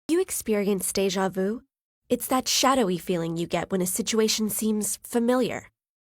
You experience deja vu? It's that shadowy feeling you get when a situation seems familiar.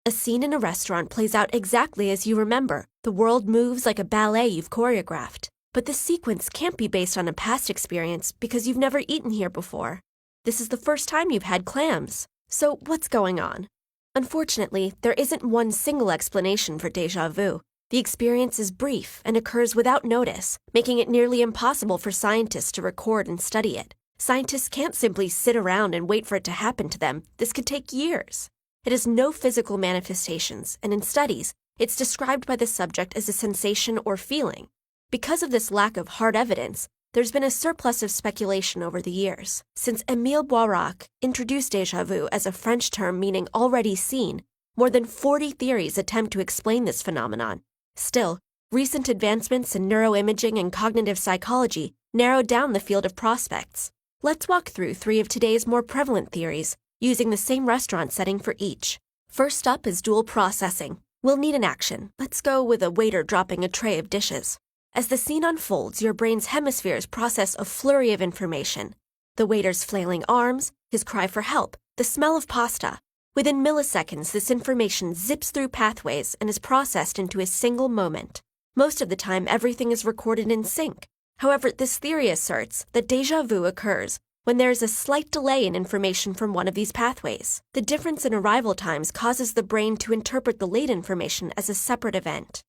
A scene in a restaurant plays out exactly as you remember. The world moves like a ballet you've choreographed. But this sequence can't be based on a past experience because you've never eaten here before. This is the first time you've had clams. So what's going on? Unfortunately, there isn't one single explanation for deja vu. The experience is brief and occurs without notice, making it nearly impossible for scientists to record and study it. Scientists can't simply sit around and wait for it to happen to them. This could take years. It has no physical manifestations, and in studies, it's described by the subject as a sensation or feeling. Because of this lack of hard evidence, there's been a surplus of speculation over the years. Since Émile Boirac introduced déjà vu as a French term meaning already seen, more than 40 theories attempt to explain this phenomenon. Still, recent advancements in neuroimaging and cognitive psychology narrowed down the field of prospects. Let's walk through 3 of today's more prevalent theories, using the same restaurant setting for each. First up is dual processing. We'll need an action. Let's go with a waiter dropping a tray of dishes. As the scene unfolds, your brain's hemispheres process a flurry of information. The waiter's flailing arms, his cry for help, the smell of pasta. Within milliseconds, this information zips through pathways and is processed into a single moment. Most of the time, everything is recorded in sync. However, this theory asserts that déjà vu occurs when there is a slight delay in information from one of these pathways. The difference in arrival times causes the brain to interpret the late information as a separate event.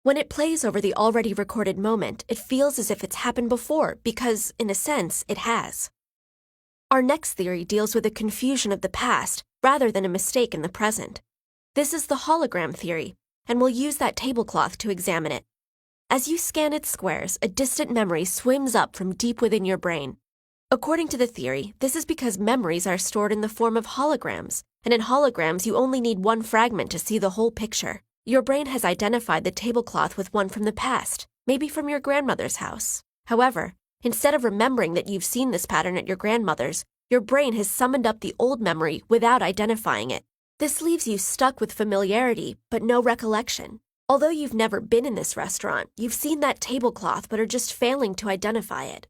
When it plays over the already recorded moment, it feels as if it's happened before because, in a sense, it has. Our next theory deals with a confusion of the past rather than a mistake in the present. This is the hologram theory, and we'll use that tablecloth to examine it. As you scan its squares, a distant memory swims up from deep within your brain. According to the theory, this is because memories are stored in the form of holograms, and in holograms you only need one fragment to see the whole picture. Your brain has identified the tablecloth with one from the past, maybe from your grandmother's house. However, instead of remembering that you've seen this pattern at your grandmother's, your brain has summoned up the old memory without identifying it. This leaves you stuck with familiarity, but no recollection. Although you've never been in this restaurant, you've seen that tablecloth but are just failing to identify it.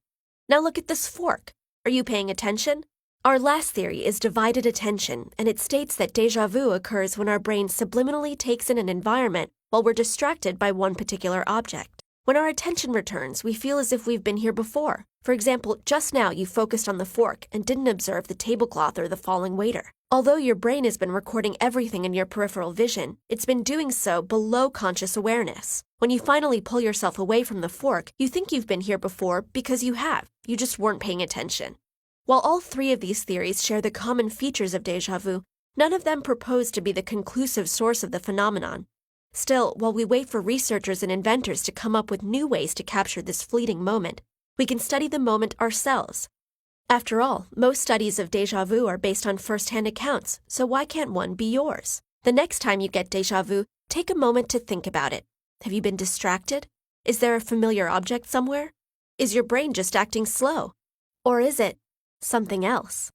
Now look at this fork. Are you paying attention? Our last theory is divided attention, and it states that déjà vu occurs when our brain subliminally takes in an environment while we're distracted by one particular object. When our attention returns, we feel as if we've been here before. For example, just now you focused on the fork and didn't observe the tablecloth or the falling waiter. Although your brain has been recording everything in your peripheral vision, it's been doing so below conscious awareness. When you finally pull yourself away from the fork, you think you've been here before because you have. You just weren't paying attention. While all 3 of these theories share the common features of déjà vu, none of them propose to be the conclusive source of the phenomenon. Still, while we wait for researchers and inventors to come up with new ways to capture this fleeting moment, we can study the moment ourselves. After all, most studies of déjà vu are based on first-hand accounts, so why can't one be yours? The next time you get déjà vu, take a moment to think about it. Have you been distracted? Is there a familiar object somewhere? Is your brain just acting slow? Or is it something else?